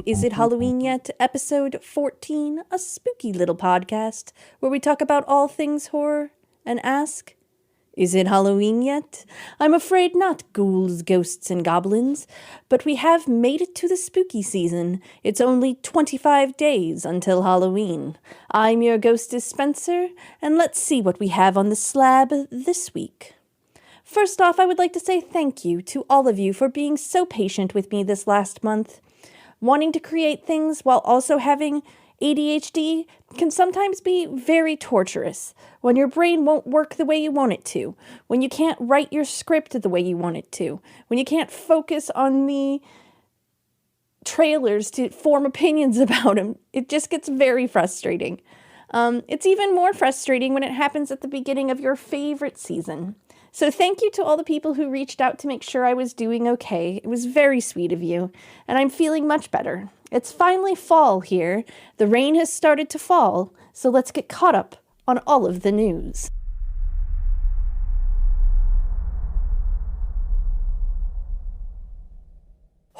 Is It Halloween Yet? Episode 14, a spooky little podcast where we talk about all things horror and ask, is it Halloween yet? I'm afraid not, ghouls, ghosts, and goblins, but we have made it to the spooky season. It's only 25 days until Halloween. I'm your Ghostess Spencer, and let's see what we have on the slab this week. First off, I would like to say thank you to all of you for being so patient with me this last month. Wanting to create things while also having ADHD can sometimes be very torturous when your brain won't work the way you want it to, when you can't write your script the way you want it to, when you can't focus on the trailers to form opinions about them. It just gets very frustrating. It's even more frustrating when it happens at the beginning of your favorite season. So thank you to all the people who reached out to make sure I was doing okay. It was very sweet of you, and I'm feeling much better. It's finally fall here. The rain has started to fall, so let's get caught up on all of the news.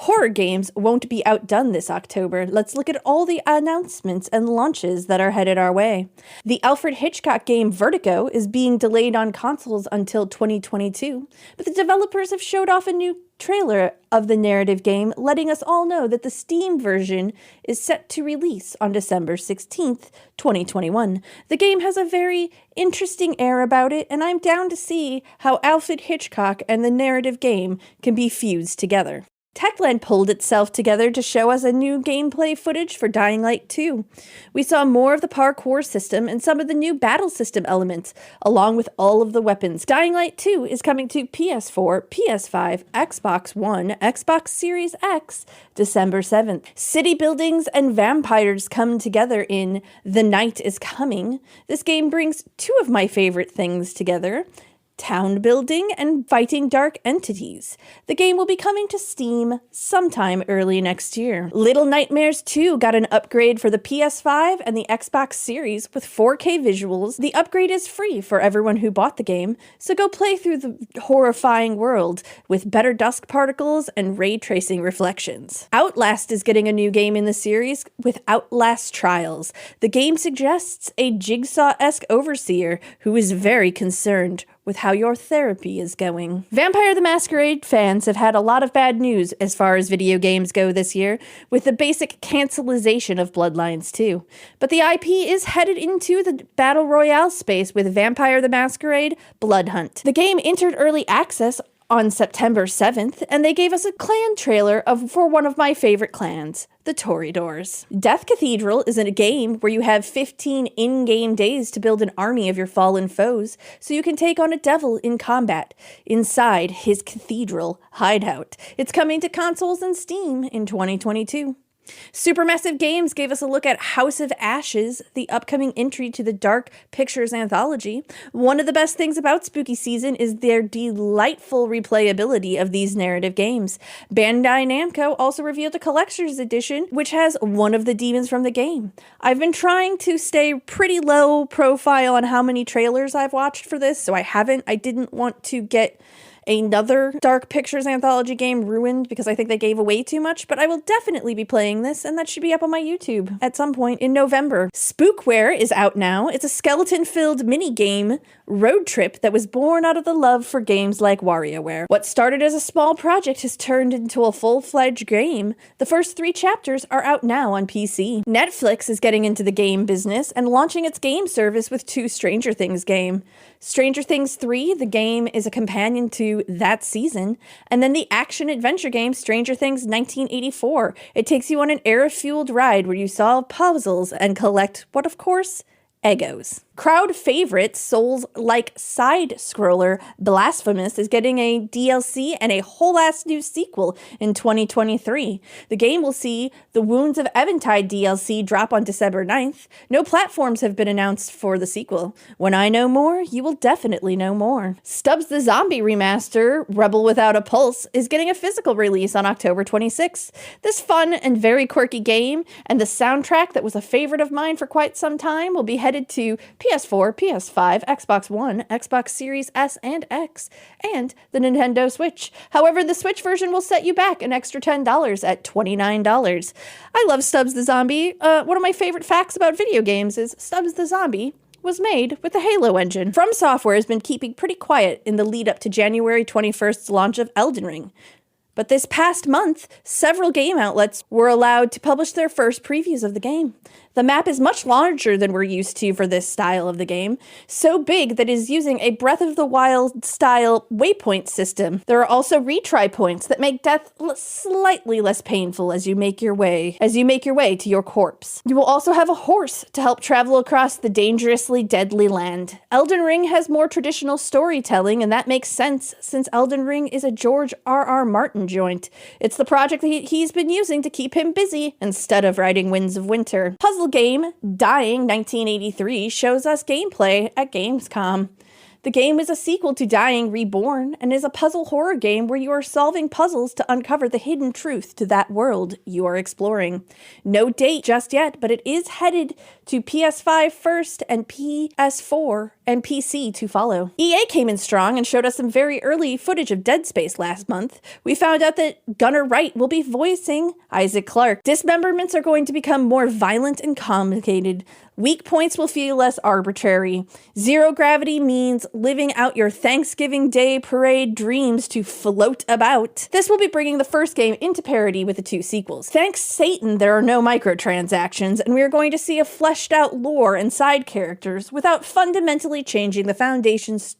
Horror games won't be outdone this October. Let's look at all the announcements and launches that are headed our way. The Alfred Hitchcock game Vertigo is being delayed on consoles until 2022, but the developers have showed off a new trailer of the narrative game, letting us all know that the Steam version is set to release on December 16th, 2021. The game has a very interesting air about it, and I'm down to see how Alfred Hitchcock and the narrative game can be fused together. Techland pulled itself together to show us a new gameplay footage for Dying Light 2. We saw more of the parkour system and some of the new battle system elements, along with all of the weapons. Dying Light 2 is coming to PS4, PS5, Xbox One, Xbox Series X, December 7th. City buildings and vampires come together in The Night is Coming. This game brings two of my favorite things together: town building and fighting dark entities. The game will be coming to Steam sometime early next year. Little Nightmares 2 got an upgrade for the PS5 and the Xbox Series with 4K visuals. The upgrade is free for everyone who bought the game, so go play through the horrifying world with better dust particles and ray tracing reflections. Outlast is getting a new game in the series with Outlast Trials. The game suggests a Jigsaw-esque overseer who is very concerned with how your therapy is going. Vampire the Masquerade fans have had a lot of bad news as far as video games go this year, with the basic cancelization of Bloodlines 2. But the IP is headed into the Battle Royale space with Vampire the Masquerade Blood Hunt. The game entered early access on September 7th, and they gave us a clan trailer for one of my favorite clans, the Toreadors. Death Cathedral is a game where you have 15 in-game days to build an army of your fallen foes, so you can take on a devil in combat inside his cathedral hideout. It's coming to consoles and Steam in 2022. Supermassive Games gave us a look at House of Ashes, the upcoming entry to the Dark Pictures anthology. One of the best things about Spooky Season is their delightful replayability of these narrative games. Bandai Namco also revealed a collector's edition, which has one of the demons from the game. I've been trying to stay pretty low profile on how many trailers I've watched for this, so I didn't want to get another Dark Pictures anthology game ruined because I think they gave away too much, but I will definitely be playing this, and that should be up on my YouTube at some point in November. Spookware is out now. It's a skeleton-filled mini-game road trip that was born out of the love for games like WarioWare. What started as a small project has turned into a full-fledged game. The first 3 chapters are out now on PC. Netflix is getting into the game business and launching its game service with 2 Stranger Things games. Stranger Things 3, the game, is a companion to that season, and then the action-adventure game Stranger Things 1984. It takes you on an air-fueled ride where you solve puzzles and collect what, of course, Eggos. Crowd favorite Souls-like side-scroller Blasphemous is getting a DLC and a whole-ass new sequel in 2023. The game will see the Wounds of Eventide DLC drop on December 9th. No platforms have been announced for the sequel. When I know more, you will definitely know more. Stubbs the Zombie remaster, Rebel Without a Pulse, is getting a physical release on October 26th. This fun and very quirky game, and the soundtrack that was a favorite of mine for quite some time, will be headed to PS4, PS5, Xbox One, Xbox Series S and X, and the Nintendo Switch. However, the Switch version will set you back an extra $10 at $29. I love Stubbs the Zombie. One of my favorite facts about video games is Stubbs the Zombie was made with the Halo engine. From Software has been keeping pretty quiet in the lead up to January 21st's launch of Elden Ring. But this past month, several game outlets were allowed to publish their first previews of the game. The map is much larger than we're used to for this style of the game, so big that it is using a Breath of the Wild style waypoint system. There are also retry points that make death slightly less painful as you make your way to your corpse. You will also have a horse to help travel across the dangerously deadly land. Elden Ring has more traditional storytelling, and that makes sense since Elden Ring is a George R.R. Martin joint. It's the project that he's been using to keep him busy instead of writing Winds of Winter. Puzzle game Dying 1983 shows us gameplay at Gamescom. The game is a sequel to Dying Reborn and is a puzzle horror game where you are solving puzzles to uncover the hidden truth to that world you are exploring. No date just yet, but it is headed to PS5 first and PS4 and PC to follow. EA came in strong and showed us some very early footage of Dead Space last month. We found out that Gunnar Wright will be voicing Isaac Clarke. Dismemberments are going to become more violent and complicated. Weak points will feel less arbitrary. Zero gravity means living out your Thanksgiving Day parade dreams to float about. This will be bringing the first game into parity with the two sequels. Thanks Satan, there are no microtransactions, and we are going to see a fleshed out lore and side characters without fundamentally changing the foundation's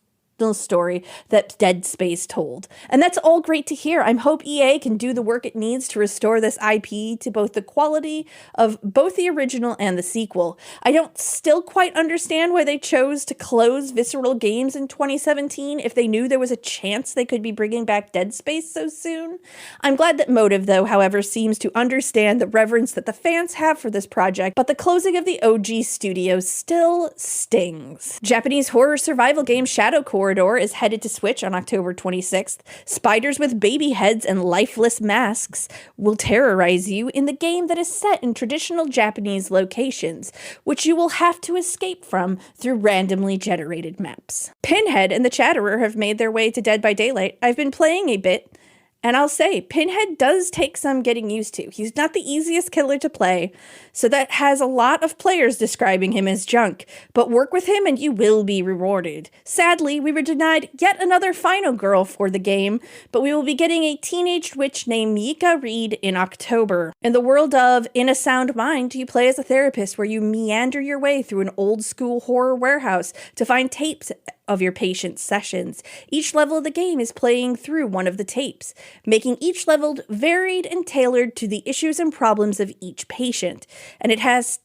story that Dead Space told. And that's all great to hear. I hope EA can do the work it needs to restore this IP to both the quality of both the original and the sequel. I don't still quite understand why they chose to close Visceral Games in 2017 if they knew there was a chance they could be bringing back Dead Space so soon. I'm glad that Motive, though, however, seems to understand the reverence that the fans have for this project, but the closing of the OG studio still stings. Japanese horror survival game Shadow Corridor is headed to Switch on October 26th. Spiders with baby heads and lifeless masks will terrorize you in the game that is set in traditional Japanese locations, which you will have to escape from through randomly generated maps. Pinhead and the Chatterer have made their way to Dead by Daylight. I've been playing a bit, and I'll say, Pinhead does take some getting used to. He's not the easiest killer to play, so that has a lot of players describing him as junk, but work with him and you will be rewarded. Sadly, we were denied yet another final girl for the game, but we will be getting a teenage witch named Mika Reed in October. In the world of In a Sound Mind, you play as a therapist where you meander your way through an old school horror warehouse to find tapes of your patient's sessions. Each level of the game is playing through one of the tapes, making each level varied and tailored to the issues and problems of each patient. And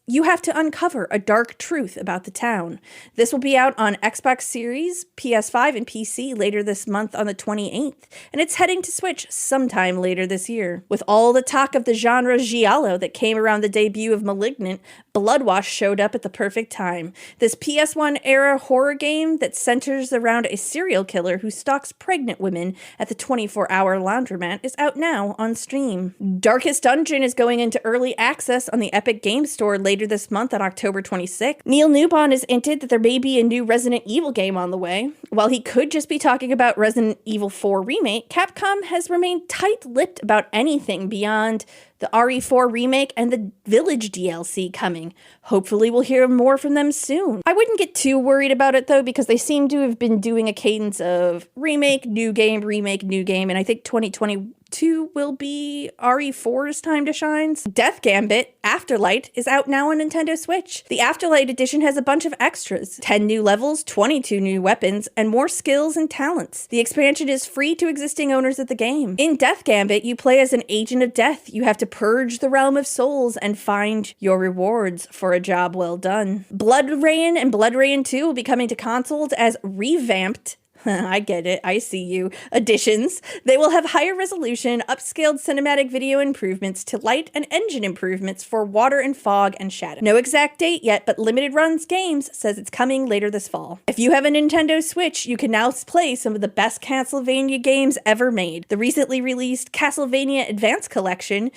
you have to uncover a dark truth about the town. This will be out on Xbox Series, PS5, and PC later this month on the 28th, and it's heading to Switch sometime later this year. With all the talk of the genre giallo that came around the debut of Malignant, Bloodwash showed up at the perfect time. This PS1 era horror game that centers around a serial killer who stalks pregnant women at the 24-hour laundromat is out now on Steam. Darkest Dungeon is going into early access on the Epic Games Store later this month on October 26th. Neil Newbon has hinted that there may be a new Resident Evil game on the way. While he could just be talking about Resident Evil 4 Remake, Capcom has remained tight-lipped about anything beyond the RE4 remake and the Village DLC coming. Hopefully we'll hear more from them soon. I wouldn't get too worried about it though, because they seem to have been doing a cadence of remake, new game, and I think 2022 will be RE4's time to shine. Death Gambit Afterlight is out now on Nintendo Switch. The Afterlight edition has a bunch of extras, 10 new levels, 22 new weapons, and more skills and talents. The expansion is free to existing owners of the game. In Death Gambit, you play as an agent of death. You have to purge the realm of souls and find your rewards for a job well done. Blood Rain and Blood Rain 2 will be coming to consoles as revamped I get it, I see you. Additions. They will have higher resolution, upscaled cinematic video improvements to light and engine improvements for water and fog and shadow. No exact date yet, but Limited Runs Games says it's coming later this fall. If you have a Nintendo Switch, you can now play some of the best Castlevania games ever made. The recently released Castlevania Advance Collection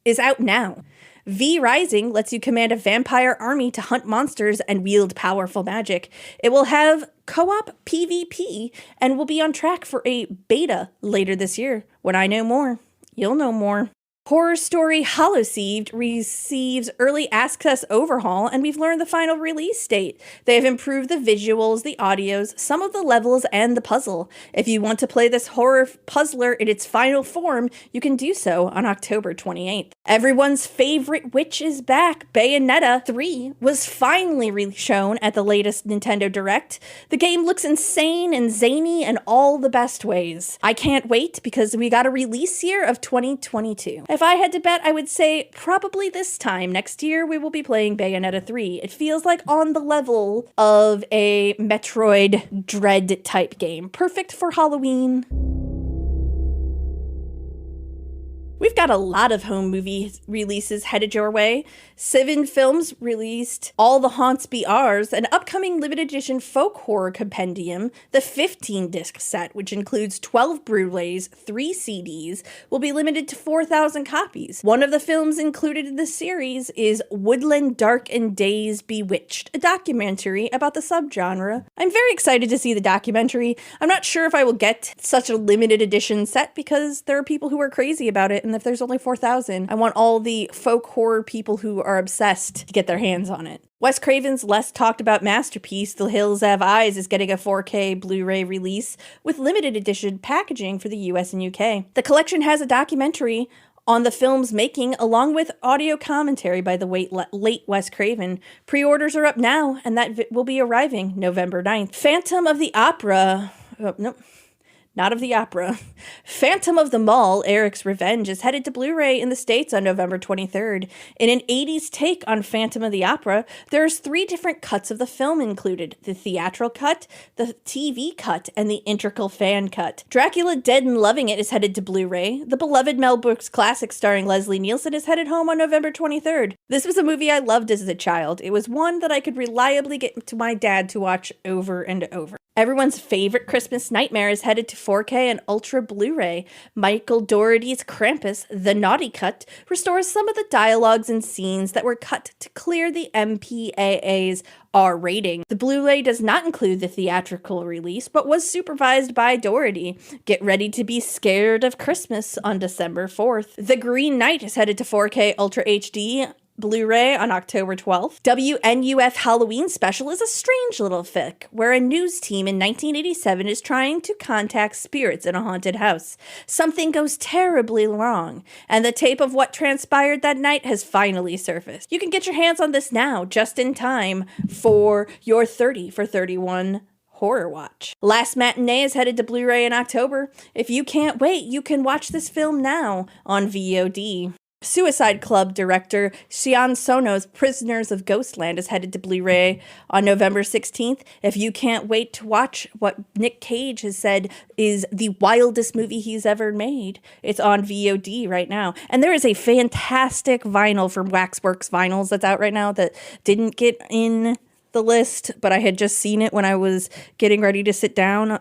is out now. V Rising lets you command a vampire army to hunt monsters and wield powerful magic. It will have co-op PvP and will be on track for a beta later this year. When I know more, you'll know more. Horror Story Hallowseed receives early access overhaul, and we've learned the final release date. They have improved the visuals, the audios, some of the levels, and the puzzle. If you want to play this horror puzzler in its final form, you can do so on October 28th. Everyone's favorite witch is back. Bayonetta 3 was finally shown at the latest Nintendo Direct. The game looks insane and zany in all the best ways. I can't wait because we got a release year of 2022. If I had to bet, I would say probably this time next year we will be playing Bayonetta 3. It feels like on the level of a Metroid Dread type game. Perfect for Halloween. We've got a lot of home movie releases headed your way. 7 Films released All the Haunts Be Ours, an upcoming limited edition folk horror compendium. The 15-disc set, which includes 12 Blu-rays, 3 CDs, will be limited to 4,000 copies. One of the films included in the series is Woodland Dark and Days Bewitched, a documentary about the subgenre. I'm very excited to see the documentary. I'm not sure if I will get such a limited edition set because there are people who are crazy about it, and if there's only 4,000, I want all the folk horror people who are obsessed to get their hands on it. Wes Craven's less talked about masterpiece, The Hills Have Eyes, is getting a 4K Blu-ray release with limited edition packaging for the US and UK. The collection has a documentary on the film's making, along with audio commentary by the late Wes Craven. Pre-orders are up now, and that will be arriving November 9th. Phantom of the Opera... Not of the opera. Phantom of the Mall, Eric's Revenge, is headed to Blu-ray in the States on November 23rd. In an 80s take on Phantom of the Opera, there's 3 different cuts of the film included: the theatrical cut, the TV cut, and the integral fan cut. Dracula Dead and Loving It is headed to Blu-ray. The beloved Mel Brooks classic starring Leslie Nielsen is headed home on November 23rd. This was a movie I loved as a child. It was one that I could reliably get to my dad to watch over and over. Everyone's favorite Christmas nightmare is headed to 4K and Ultra Blu-ray. Michael Dougherty's Krampus, The Naughty Cut, restores some of the dialogues and scenes that were cut to clear the MPAA's R rating. The Blu-ray does not include the theatrical release, but was supervised by Dougherty. Get ready to be scared of Christmas on December 4th. The Green Knight is headed to 4K Ultra HD Blu-ray on October 12th. WNUF Halloween Special is a strange little fic, where a news team in 1987 is trying to contact spirits in a haunted house. Something goes terribly wrong, and the tape of what transpired that night has finally surfaced. You can get your hands on this now, just in time for your 30 for 31 Horror Watch. Last Matinee is headed to Blu-ray in October. If you can't wait, you can watch this film now on VOD. Suicide Club director Sion Sono's Prisoners of Ghostland is headed to Blu-ray on November 16th. If you can't wait to watch what Nick Cage has said is the wildest movie he's ever made, it's on VOD right now. And there is a fantastic vinyl from Waxworks Vinyls that's out right now that didn't get in the list, but I had just seen it when I was getting ready to sit down.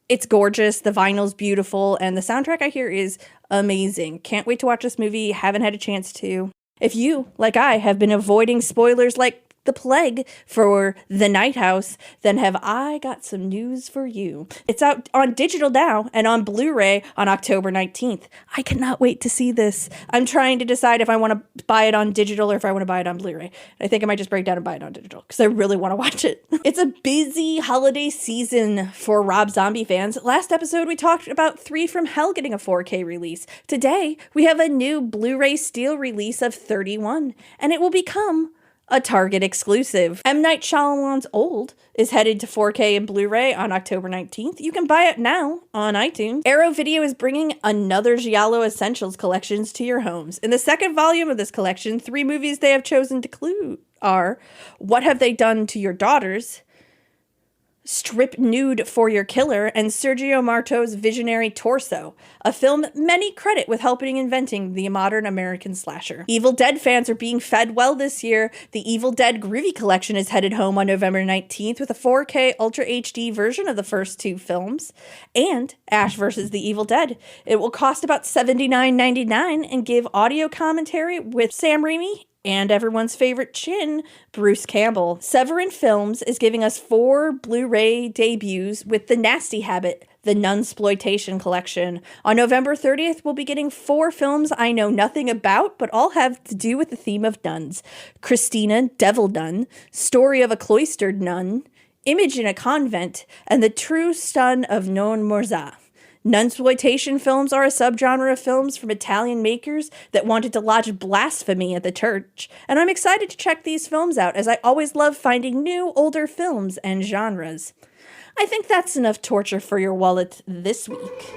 It's gorgeous, the vinyl's beautiful, and the soundtrack I hear is amazing. Can't wait to watch this movie, haven't had a chance to. If you, like I, have been avoiding spoilers like the plague for The Night House, then have I got some news for you. It's out on digital now and on Blu-ray on October 19th. I cannot wait to see this. I'm trying to decide if I want to buy it on digital or if I want to buy it on Blu-ray. I think I might just break down and buy it on digital because I really want to watch it. It's a busy holiday season for Rob Zombie fans. Last episode, we talked about 3 from Hell getting a 4K release. Today, we have a new Blu-ray steel release of 31, and it will become a Target exclusive. M. Night Shyamalan's Old is headed to 4K and Blu-ray on October 19th. You can buy it now on iTunes. Arrow Video is bringing another Giallo Essentials collections to your homes. In the second volume of this collection, 3 movies they have chosen to include are What Have They Done to Your Daughters, Strip Nude for Your Killer, and Sergio Marto's visionary Torso, a film many credit with helping inventing the modern American slasher. Evil Dead fans are being fed well this year. The Evil Dead Groovy Collection is headed home on November 19th with a 4K Ultra HD version of the first two films, and Ash vs. the Evil Dead. It will cost about $79.99 and give audio commentary with Sam Raimi and everyone's favorite Chin, Bruce Campbell. Severin Films is giving us 4 Blu-ray debuts with The Nasty Habit, the Nunsploitation Collection. On November 30th, we'll be getting 4 films I know nothing about, but all have to do with the theme of nuns. Christina, Devil Nun, Story of a Cloistered Nun, Image in a Convent, and The True Son of Non Morza. Nunsploitation films are a subgenre of films from Italian makers that wanted to lodge blasphemy at the church, and I'm excited to check these films out as I always love finding new, older films and genres. I think that's enough torture for your wallet this week.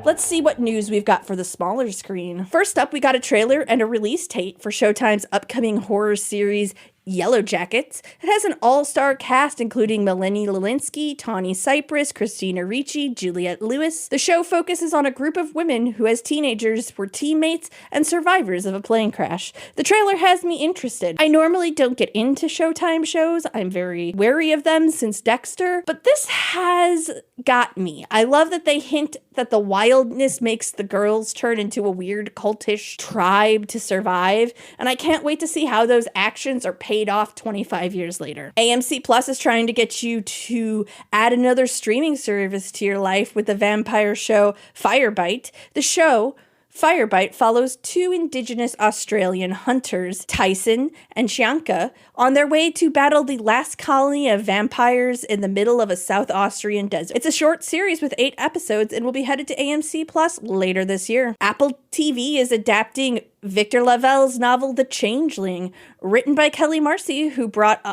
Let's see what news we've got for the smaller screen. First up, we got a trailer and a release date for Showtime's upcoming horror series Yellow Jackets. It has an all-star cast including Melanie Lewinsky, Tawny Cypress, Christina Ricci, Juliette Lewis. The show focuses on a group of women who as teenagers were teammates and survivors of a plane crash. The trailer has me interested. I normally don't get into Showtime shows. I'm very wary of them since Dexter, but this has got me. I love that they hint that the wildness makes the girls turn into a weird cultish tribe to survive, and I can't wait to see how those actions are paid off 25 years later. AMC Plus is trying to get you to add another streaming service to your life with the vampire show Firebite. The show Firebite follows 2 Indigenous Australian hunters, Tyson and Shanka, on their way to battle the last colony of vampires in the middle of a South Austrian desert. It's a short series with 8 episodes and will be headed to AMC Plus later this year. Apple TV is adapting Victor Lavelle's novel The Changeling, written by Kelly Marcy, who brought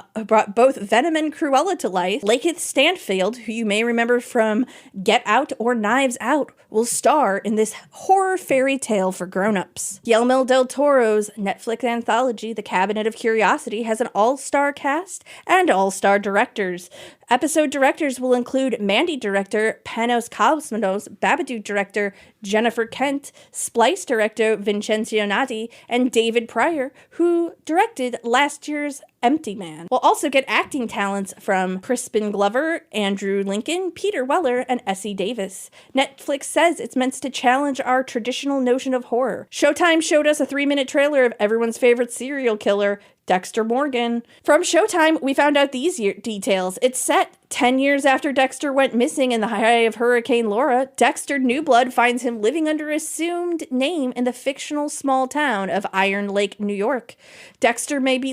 both Venom and Cruella to life. Lakeith Stanfield, who you may remember from Get Out or Knives Out, will star in this horror fairy tale for grown-ups. Guillermo del Toro's Netflix anthology, The Cabinet of Curiosity, has an all-star cast and all-star directors. Episode directors will include Mandy director Panos Cosmatos, Babadook director Jennifer Kent, Splice director Vincenzo Nati, and David Pryor, who directed last year's Empty Man. We'll also get acting talents from Crispin Glover, Andrew Lincoln, Peter Weller, and Essie Davis. Netflix says it's meant to challenge our traditional notion of horror. Showtime showed us a 3-minute trailer of everyone's favorite serial killer, Dexter Morgan. From Showtime, we found out these details. It's set 10 years after Dexter went missing in the eye of Hurricane Laura. Dexter Newblood finds him living under assumed name in the fictional small town of Iron Lake, New York. Dexter may be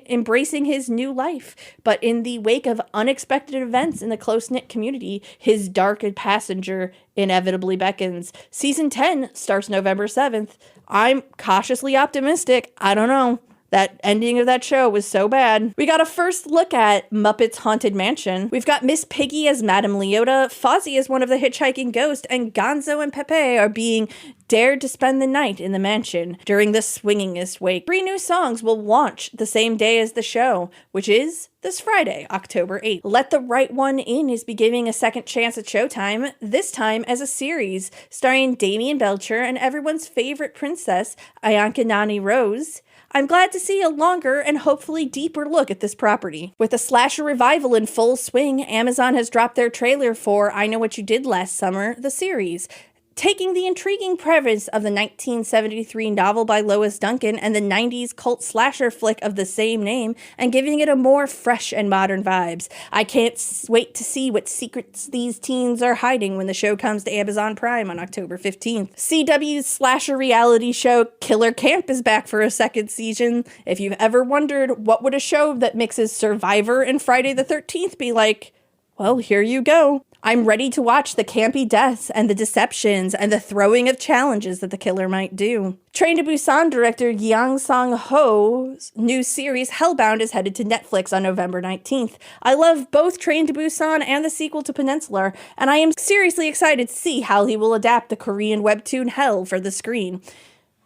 embracing his new life, but in the wake of unexpected events in the close-knit community, his dark passenger inevitably beckons. Season 10 starts November 7th. I'm cautiously optimistic. I don't know. That ending of that show was so bad. We got a first look at Muppets Haunted Mansion. We've got Miss Piggy as Madame Leota, Fozzie as one of the hitchhiking ghosts, and Gonzo and Pepe are being dared to spend the night in the mansion during the swingingest wake. 3 new songs will launch the same day as the show, which is this Friday, October 8th. Let the Right One In is be giving a second chance at Showtime, this time as a series, starring Damien Belcher and everyone's favorite princess, Ayanka Nani Rose. I'm glad to see a longer and hopefully deeper look at this property. With a slasher revival in full swing, Amazon has dropped their trailer for I Know What You Did Last Summer, the series. Taking the intriguing premise of the 1973 novel by Lois Duncan and the 90s cult slasher flick of the same name and giving it a more fresh and modern vibes. I can't wait to see what secrets these teens are hiding when the show comes to Amazon Prime on October 15th. CW's slasher reality show Killer Camp is back for a second season. If you've ever wondered what would a show that mixes Survivor and Friday the 13th be like, well, here you go. I'm ready to watch the campy deaths and the deceptions and the throwing of challenges that the killer might do. Train to Busan director Yang Sang-ho's new series Hellbound is headed to Netflix on November 19th. I love both Train to Busan and the sequel to Peninsular, and I am seriously excited to see how he will adapt the Korean webtoon Hell for the screen.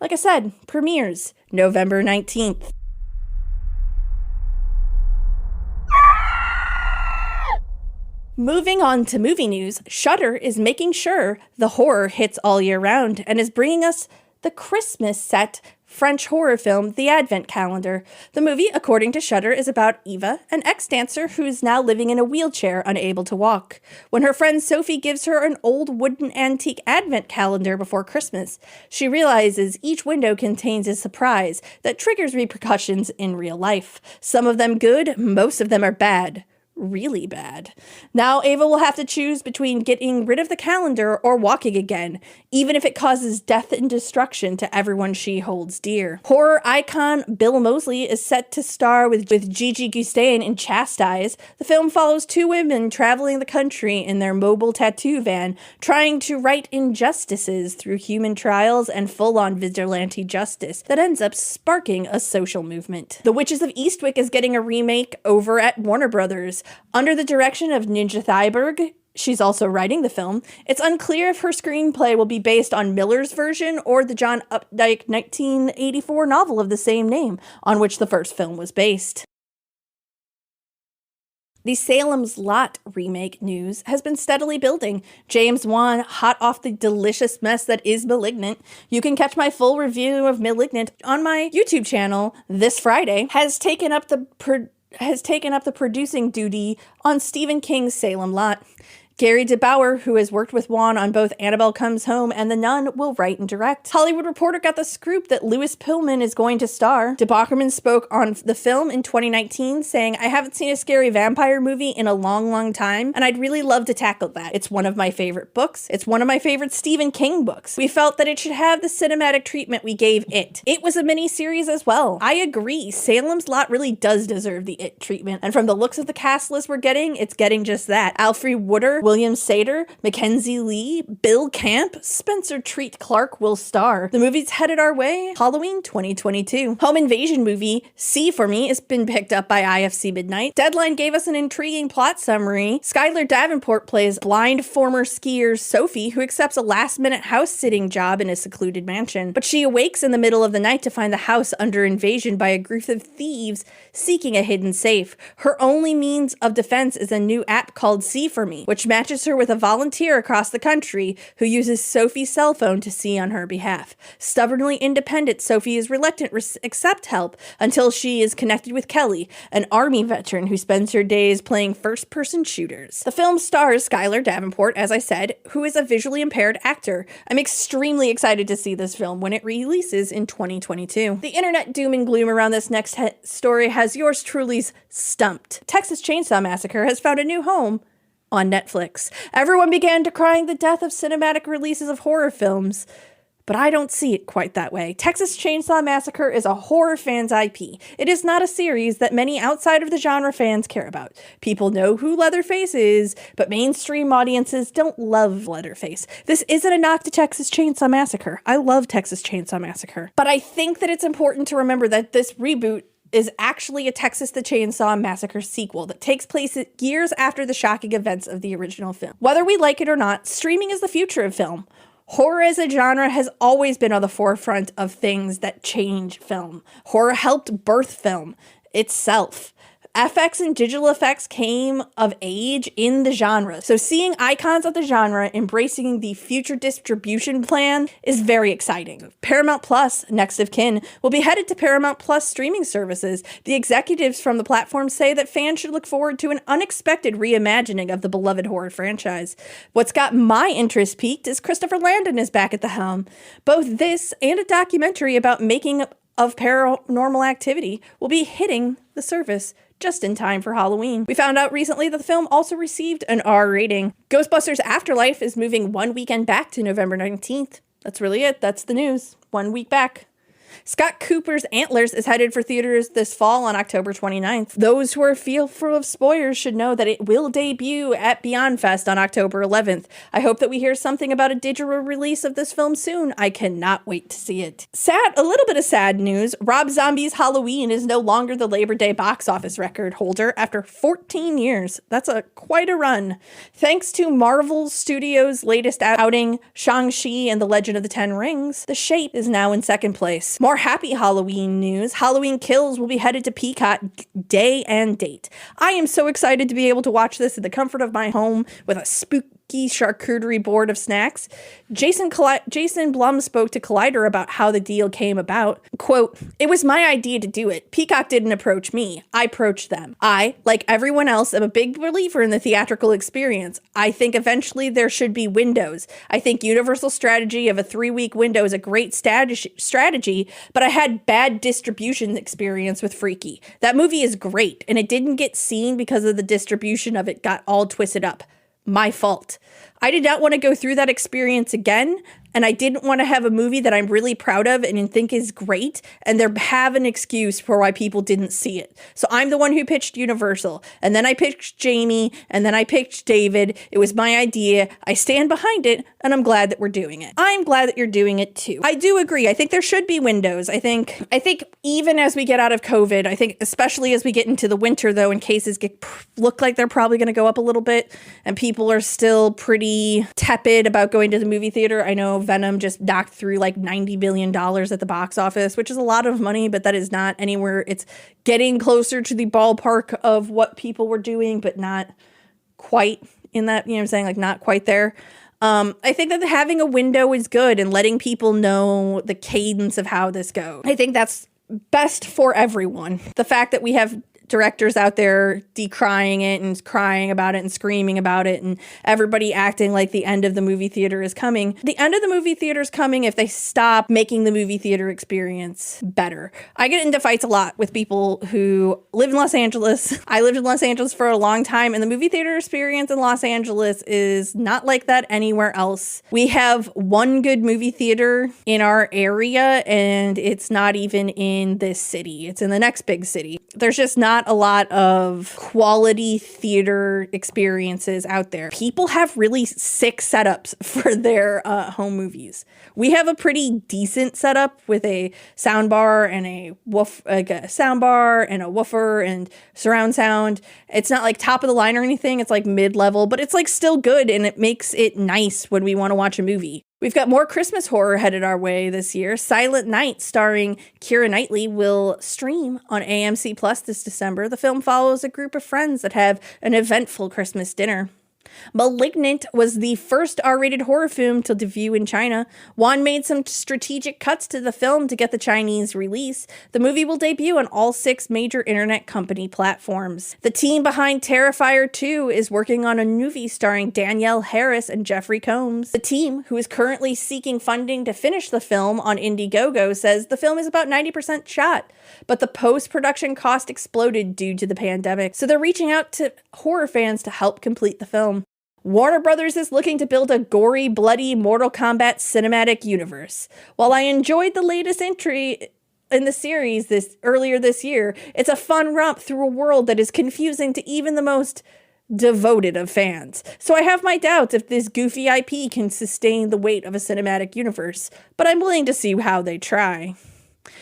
Like I said, premieres November 19th. Moving on to movie news, Shudder is making sure the horror hits all year round and is bringing us the Christmas set French horror film, The Advent Calendar. The movie, according to Shudder, is about Eva, an ex-dancer who is now living in a wheelchair, unable to walk. When her friend Sophie gives her an old wooden antique Advent calendar before Christmas, she realizes each window contains a surprise that triggers repercussions in real life. Some of them good, most of them are bad. Really bad. Now Ava will have to choose between getting rid of the calendar or walking again, even if it causes death and destruction to everyone she holds dear. Horror icon Bill Moseley is set to star with Gigi Gustain in Chastise. The film follows two women traveling the country in their mobile tattoo van, trying to right injustices through human trials and full-on vigilante justice that ends up sparking a social movement. The Witches of Eastwick is getting a remake over at Warner Brothers. Under the direction of Ninja Thyberg, she's also writing the film. It's unclear if her screenplay will be based on Miller's version or the John Updike 1984 novel of the same name, on which the first film was based. The Salem's Lot remake news has been steadily building. James Wan, hot off the delicious mess that is Malignant. You can catch my full review of Malignant on my YouTube channel this Friday, has taken up the producing duty on Stephen King's Salem Lot. Gary DeBauer, who has worked with Wan on both Annabelle Comes Home and The Nun, will write and direct. Hollywood Reporter got the scoop that Louis Pillman is going to star. DeBauerman spoke on the film in 2019, saying, "I haven't seen a scary vampire movie in a long time, and I'd really love to tackle that. It's one of my favorite books. It's one of my favorite Stephen King books. We felt that it should have the cinematic treatment we gave It. It was a mini-series as well. I agree, Salem's Lot really does deserve the It treatment, and from the looks of the cast list we're getting, it's getting just that. Alfre Woodard, William Sater, Mackenzie Lee, Bill Camp, Spencer Treat Clark will star. The movie's headed our way, Halloween 2022. Home invasion movie See For Me has been picked up by IFC Midnight. Deadline gave us an intriguing plot summary. Skylar Davenport plays blind former skier Sophie, who accepts a last-minute house-sitting job in a secluded mansion. But she awakes in the middle of the night to find the house under invasion by a group of thieves seeking a hidden safe. Her only means of defense is a new app called See For Me, which matches her with a volunteer across the country who uses Sophie's cell phone to see on her behalf. Stubbornly independent, Sophie is reluctant to accept help until she is connected with Kelly, an Army veteran who spends her days playing first-person shooters. The film stars Skylar Davenport, as I said, who is a visually impaired actor. I'm extremely excited to see this film when it releases in 2022. The internet doom and gloom around this next story has yours truly's stumped. Texas Chainsaw Massacre has found a new home on Netflix. Everyone began decrying the death of cinematic releases of horror films, but I don't see it quite that way. Texas Chainsaw Massacre is a horror fan's IP. It is not a series that many outside of the genre fans care about. People know who Leatherface is, but mainstream audiences don't love Leatherface. This isn't a knock to Texas Chainsaw Massacre. I love Texas Chainsaw Massacre. But I think that it's important to remember that this reboot is actually a Texas the Chainsaw Massacre sequel that takes place years after the shocking events of the original film. Whether we like it or not, streaming is the future of film. Horror as a genre has always been on the forefront of things that change film. Horror helped birth film itself. FX and digital effects came of age in the genre. So seeing icons of the genre embracing the future distribution plan is very exciting. Paramount Plus, next of kin, will be headed to Paramount Plus streaming services. The executives from the platform say that fans should look forward to an unexpected reimagining of the beloved horror franchise. What's got my interest piqued is Christopher Landon is back at the helm. Both this and a documentary about making of Paranormal Activity will be hitting the service just in time for Halloween. We found out recently that the film also received an R rating. Ghostbusters Afterlife is moving one weekend back to November 19th. That's really it. That's the news. 1 week back. Scott Cooper's Antlers is headed for theaters this fall on October 29th. Those who are fearful of spoilers should know that it will debut at Beyond Fest on October 11th. I hope that we hear something about a digital release of this film soon. I cannot wait to see it. A little bit of sad news. Rob Zombie's Halloween is no longer the Labor Day box office record holder after 14 years. That's quite a run. Thanks to Marvel Studios' latest outing, Shang-Chi and the Legend of the Ten Rings, The Shape is now in second place. More happy Halloween news. Halloween Kills will be headed to Peacock day and date. I am so excited to be able to watch this in the comfort of my home with a spooky charcuterie board of snacks. Jason Blum spoke to Collider about how the deal came about. Quote, "It was my idea to do it. Peacock didn't approach me. I approached them. I, like everyone else, am a big believer in the theatrical experience. I think eventually there should be windows. I think Universal's strategy of a 3-week window is a great strategy, but I had bad distribution experience with Freaky. That movie is great, and it didn't get seen because of the distribution of it got all twisted up. My fault. I did not want to go through that experience again, and I didn't want to have a movie that I'm really proud of and think is great, and there have an excuse for why people didn't see it. So I'm the one who pitched Universal, and then I pitched Jamie, and then I pitched David. It was my idea. I stand behind it, and I'm glad that we're doing it. I'm glad that you're doing it too. I do agree. I think there should be windows. I think even as we get out of COVID, I think especially as we get into the winter though, and cases look like they're probably going to go up a little bit, and people are still pretty tepid about going to the movie theater. I know Venom just knocked through like $90 billion at the box office, which is a lot of money, but that is not anywhere. It's getting closer to the ballpark of what people were doing, but not quite in that, you know what I'm saying? Like not quite there. I think that having a window is good and letting people know the cadence of how this goes. I think that's best for everyone. The fact that we have directors out there decrying it and crying about it and screaming about it and everybody acting like the end of the movie theater is coming. The end of the movie theater is coming if they stop making the movie theater experience better. I get into fights a lot with people who live in Los Angeles. I lived in Los Angeles for a long time, and the movie theater experience in Los Angeles is not like that anywhere else. We have one good movie theater in our area, and it's not even in this city. It's in the next big city. There's just not a lot of quality theater experiences out there. People have really sick setups for their home movies. We have a pretty decent setup with a soundbar and a soundbar and a woofer and surround sound. It's not like top of the line or anything. It's like mid-level, but it's like still good, and it makes it nice when we want to watch a movie. We've got more Christmas horror headed our way this year. Silent Night, starring Keira Knightley, will stream on AMC Plus this December. The film follows a group of friends that have an eventful Christmas dinner. Malignant was the first R-rated horror film to debut in China. Wan made some strategic cuts to the film to get the Chinese release. The movie will debut on all 6 major internet company platforms. The team behind Terrifier 2 is working on a movie starring Danielle Harris and Jeffrey Combs. The team, who is currently seeking funding to finish the film on Indiegogo, says the film is about 90% shot, but the post-production cost exploded due to the pandemic, so they're reaching out to horror fans to help complete the film. Warner Brothers is looking to build a gory, bloody Mortal Kombat cinematic universe. While I enjoyed the latest entry in the series earlier this year, it's a fun romp through a world that is confusing to even the most devoted of fans. So I have my doubts if this goofy IP can sustain the weight of a cinematic universe, but I'm willing to see how they try.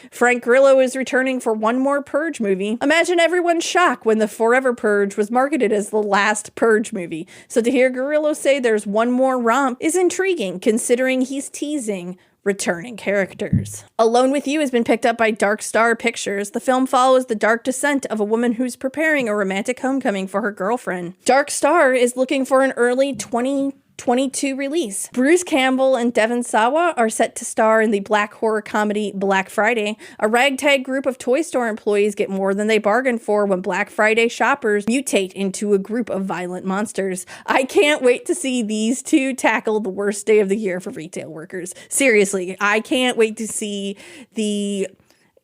Frank Grillo is returning for one more Purge movie. Imagine everyone's shock when the Forever Purge was marketed as the last Purge movie. So to hear Grillo say there's one more romp is intriguing, considering he's teasing returning characters. Alone with You has been picked up by Dark Star Pictures. The film follows the dark descent of a woman who's preparing a romantic homecoming for her girlfriend. Dark Star is looking for an early 2022 release. Bruce Campbell and Devon Sawa are set to star in the black horror comedy Black Friday. A ragtag group of toy store employees get more than they bargained for when Black Friday shoppers mutate into a group of violent monsters. I can't wait to see these two tackle the worst day of the year for retail workers. Seriously, I can't wait to see the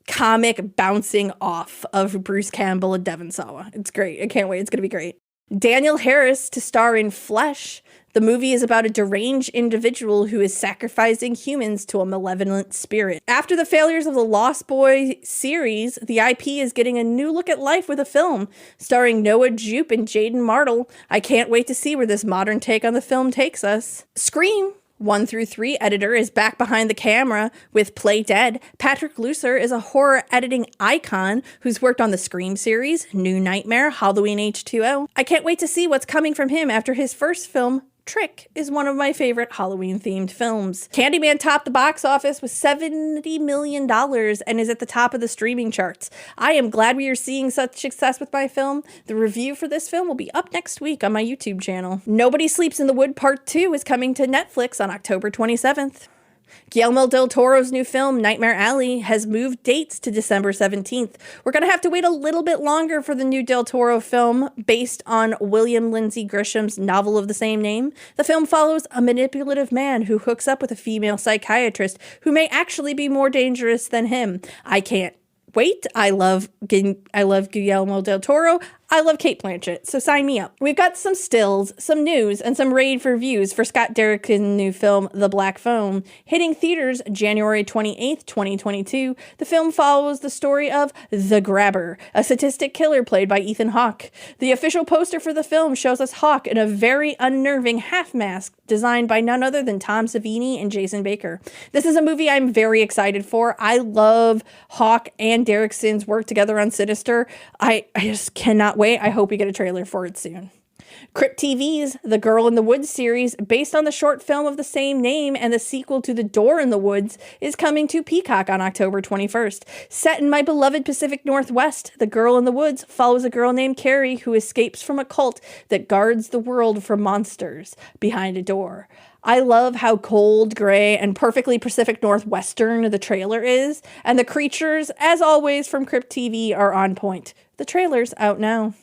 comic bouncing off of Bruce Campbell and Devon Sawa. It's great. I can't wait. It's going to be great. Danielle Harris to star in Flesh. The movie is about a deranged individual who is sacrificing humans to a malevolent spirit. After the failures of the Lost Boy series, the IP is getting a new look at life with a film starring Noah Jupe and Jaden Martell. I can't wait to see where this modern take on the film takes us. Scream 1-3 editor is back behind the camera with Play Dead. Patrick Lucer is a horror editing icon who's worked on the Scream series, New Nightmare, Halloween H2O. I can't wait to see what's coming from him after his first film, Trick is one of my favorite Halloween-themed films. Candyman topped the box office with $70 million and is at the top of the streaming charts. I am glad we are seeing such success with my film. The review for this film will be up next week on my YouTube channel. Nobody Sleeps in the Wood Part 2 is coming to Netflix on October 27th. Guillermo del Toro's new film, Nightmare Alley, has moved dates to December 17th. We're going to have to wait a little bit longer for the new del Toro film based on William Lindsay Grisham's novel of the same name. The film follows a manipulative man who hooks up with a female psychiatrist who may actually be more dangerous than him. I can't wait. I love Guillermo del Toro. I love Cate Blanchett, so sign me up. We've got some stills, some news, and some rave reviews for Scott Derrickson's new film, The Black Phone. Hitting theaters January 28th, 2022, the film follows the story of The Grabber, a sadistic killer played by Ethan Hawke. The official poster for the film shows us Hawke in a very unnerving half mask designed by none other than Tom Savini and Jason Baker. This is a movie I'm very excited for. I love Hawke and Derrickson's work together on Sinister. I just cannot wait. I hope we get a trailer for it soon. Kryptvs, the Girl in the Woods series, based on the short film of the same name and the sequel to The Door in the Woods, is coming to Peacock on October 21st. Set in my beloved Pacific Northwest, The Girl in the Woods follows a girl named Carrie who escapes from a cult that guards the world from monsters behind a door. I love how cold, gray, and perfectly Pacific Northwestern the trailer is, and the creatures, as always from Kryptv, are on point. The trailer's out now.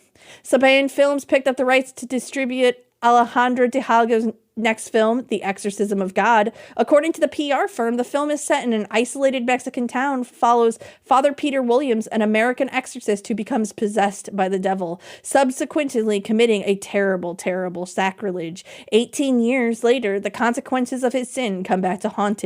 Saban Films picked up the rights to distribute Alejandro de Hagal's next film, The Exorcism of God. According to the PR firm, the film is set in an isolated Mexican town, follows Father Peter Williams, an American exorcist who becomes possessed by the devil, subsequently committing a terrible, terrible sacrilege. 18 years later, the consequences of his sin come back to haunt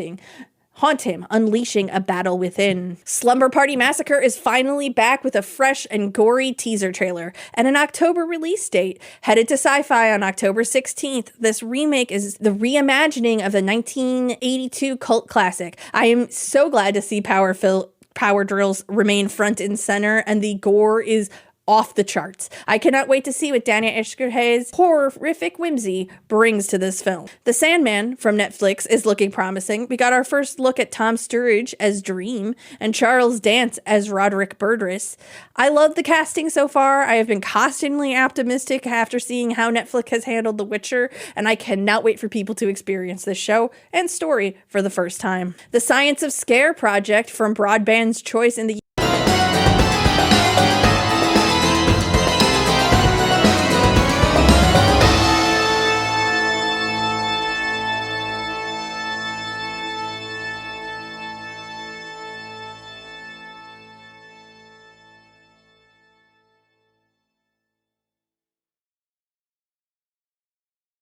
him, unleashing a battle within. Slumber Party Massacre is finally back with a fresh and gory teaser trailer and an October release date. Headed to Sci-Fi on October 16th, this remake is the reimagining of the 1982 cult classic. I am so glad to see power drills remain front and center, and the gore is off the charts. I cannot wait to see what Dania Eshkerhe's horrific whimsy brings to this film. The Sandman from Netflix is looking promising. We got our first look at Tom Sturridge as Dream and Charles Dance as Roderick Burgess. I love the casting so far. I have been constantly optimistic after seeing how Netflix has handled The Witcher, and I cannot wait for people to experience this show and story for the first time. The Science of Scare project from Broadband's Choice in the